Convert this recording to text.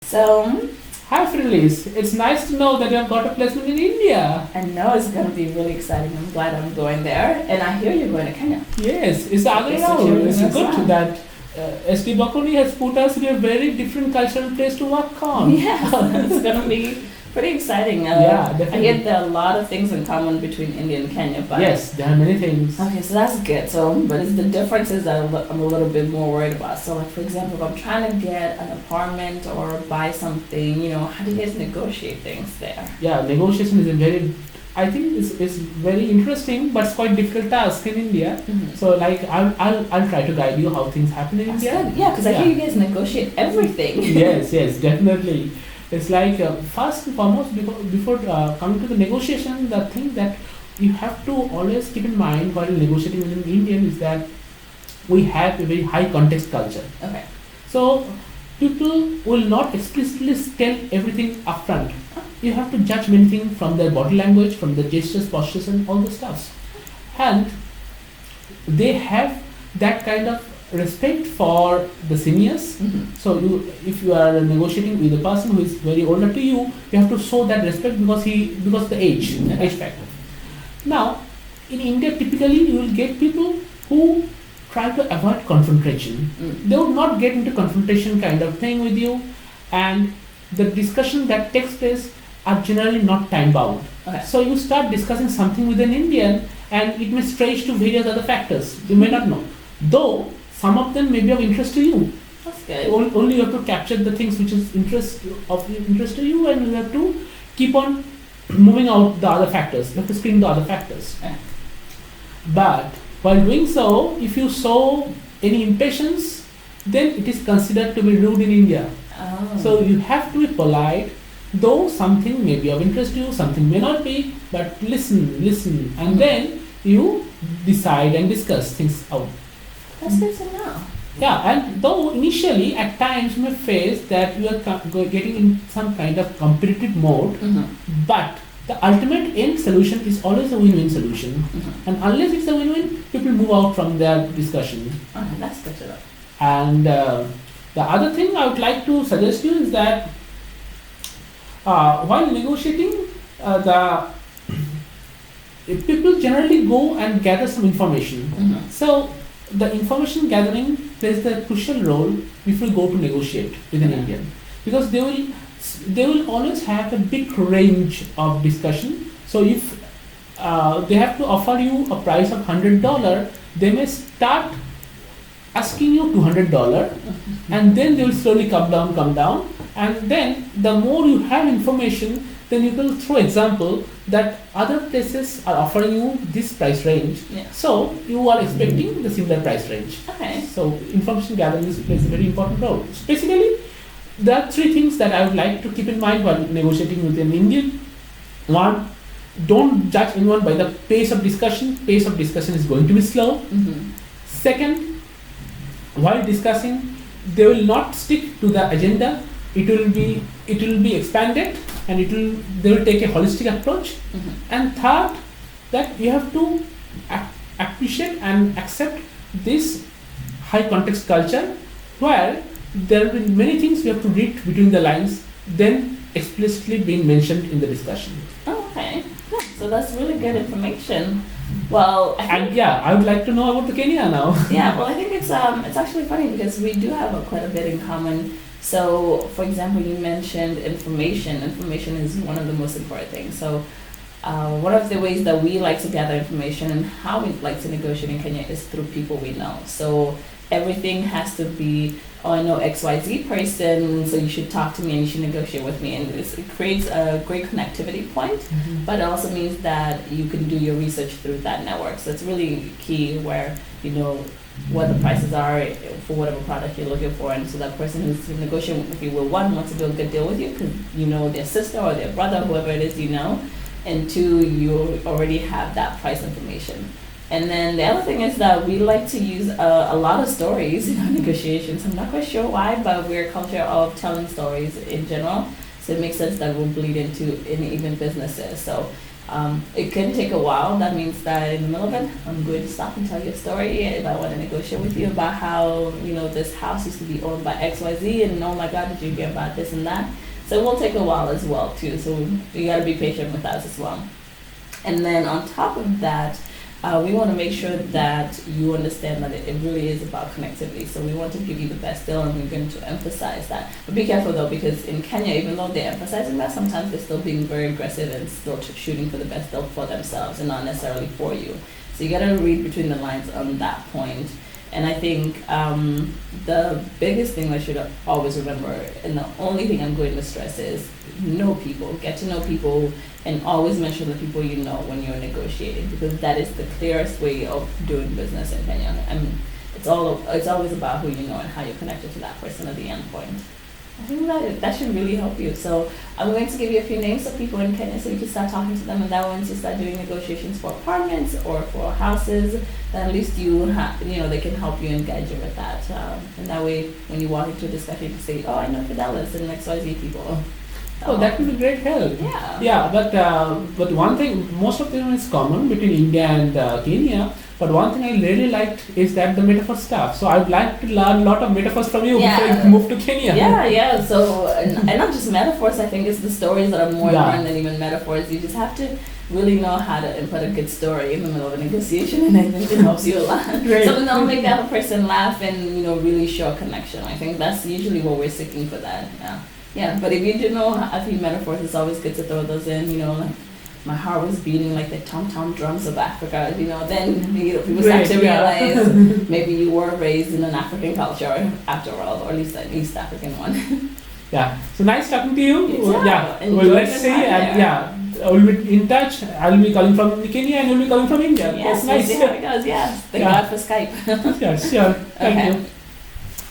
So, Hi Fidelis, it's nice to know that you have got a placement in India. I know it's going to be really exciting. I'm glad I'm going there. And I hear you're going to Kenya. Yes, it's the other It's round. security It's as good well. that SD Bakuni has put us in a very different cultural place to work on. Yes, it's going to be pretty exciting. Yeah, I definitely. hear there are a lot of things in common between India and Kenya. But Yes, there are many things. Okay, so that's good. So, but it's the differences that I'm a little bit more worried about. So, like for example, if I'm trying to get an apartment or buy something, how do you guys negotiate things there? Yeah, negotiation is a very, I think it's very interesting, but it's quite difficult task in India. Mm-hmm. So like I'll try to guide you how things happen in That's India. good. Yeah, because I hear you guys negotiate everything. Yes, definitely. It's like first and foremost, before coming to the negotiation, the thing that you have to always keep in mind while negotiating with an Indian is that we have a very high context culture. Okay. So people will not explicitly tell everything upfront. You have to judge many things from their body language, from their gestures, postures, and all the stuffs. And they have that kind of respect for the seniors. Mm-hmm. So if you are negotiating with a person who is very older to you, you have to show that respect because the age factor. Now, in India, typically you will get people who try to avoid confrontation. Mm. They would not get into confrontation kind of thing with you, and the discussion that takes place are generally not time bound. Okay. So you start discussing something with an Indian, and it may stretch to various other factors you may not know. Though some of them may be of interest to you. That's good. Only you have to capture the things which is interest to you, and you have to keep on moving out the other factors. You have to screen the other factors. Yeah. But while doing so, if you show any impatience, then it is considered to be rude in India. Oh. So you have to be polite, though something may be of interest to you, something may not be, but listen, and then you decide and discuss things out. That's good to know. Yeah, and though initially at times you may face that you are getting in some kind of competitive mode, Mm-hmm. but the ultimate end solution is always a win-win solution. Mm-hmm. And unless it's a win-win, people move out from their discussion. Okay, that's good to know. And the other thing I would like to suggest you is that while negotiating, people generally go and gather some information. Mm-hmm. So the information gathering plays the crucial role if we go to negotiate with an Indian, because they will always have a big range of discussion. So if they have to offer you a price of $100, they may start asking you $200, and then they will slowly come down, and then the more you have information, then you will throw example that other places are offering you this price range. Yeah. So you are expecting the similar price range. Okay. So information gathering plays a very important role. So basically, there are three things that I would like to keep in mind while negotiating with an Indian. One, don't judge anyone by the pace of discussion. Pace of discussion is going to be slow. Mm-hmm. Second, while discussing, they will not stick to the agenda. It will be expanded, and they will take a holistic approach. Mm-hmm. And third, that you have to appreciate and accept this high context culture, where there will be many things you have to read between the lines, then explicitly being mentioned in the discussion. Okay. Good. So that's really good information. Well, I think, And yeah, I would like to know about the Kenya now. yeah. Well, I think it's actually funny because we do have quite a bit in common. So, for example, you mentioned information. Information is one of the most important things. So, one of the ways that we like to gather information and how we like to negotiate in Kenya is through people we know. So, everything has to be, oh, I know XYZ person, so you should talk to me and you should negotiate with me. And it creates a great connectivity point, but it also means that you can do your research through that network. So, it's really key where you know what the prices are for whatever product you're looking for, and so that person who's negotiating with you will, one, want to do a good deal with you because you know their sister or their brother, whoever it is you know, and two, you already have that price information. And then the other thing is that we like to use a lot of stories in our negotiations. I'm not quite sure why, but we're a culture of telling stories in general, so it makes sense that we'll bleed into in even businesses. So It can take a while. That means that in the middle of it, I'm going to stop and tell you a story. If I want to negotiate with you about how, this house used to be owned by XYZ, and oh my God, did you hear about this and that? So it will take a while as well too. So you got to be patient with us as well. And then on top of that, we want to make sure that you understand that it really is about connectivity. So we want to give you the best deal, and we're going to emphasize that. But be careful though, because in Kenya, even though they're emphasizing that, sometimes they're still being very aggressive and still shooting for the best deal for themselves and not necessarily for you. So you got to read between the lines on that point. And I think the biggest thing I should always remember, and the only thing I'm going to stress is know people, get to know people, and always mention the people you know when you're negotiating, because that is the clearest way of doing business in Kenya. I mean, it's always about who you know and how you're connected to that person at the end point. I think that should really help you. So I'm going to give you a few names of people in Kenya so you can start talking to them, and that once you start doing negotiations for apartments or for houses, then at least they can help you and guide you with that. And that way, when you walk into a discussion, you can say, oh, I know Fidelis and XYZ people. Oh, that would be great help. Yeah. Yeah, but one thing, most of them is common between India and Kenya. But one thing I really liked is that the metaphor stuff. So I'd like to learn a lot of metaphors from you before I move to Kenya. Yeah. So, and not just metaphors, I think it's the stories that are more important than even metaphors. You just have to really know how to input a good story in the middle of a negotiation, and I think it helps you a lot. Great. Something that'll make the other person laugh and, really show a connection. I think that's usually what we're seeking for that. Yeah, but if you do know a few metaphors, it's always good to throw those in, like my heart was beating like the tom-tom drums of Africa, then people start to realize maybe you were raised in an African culture after all, or at least an East African one. Yeah, so nice talking to you. Well, let's see, and we'll be in touch. I'll be calling from Kenya and you'll be calling from India. Yes, That's nice. We'll see how it goes, yes. Thank God for Skype. Yeah, sure. Thank you.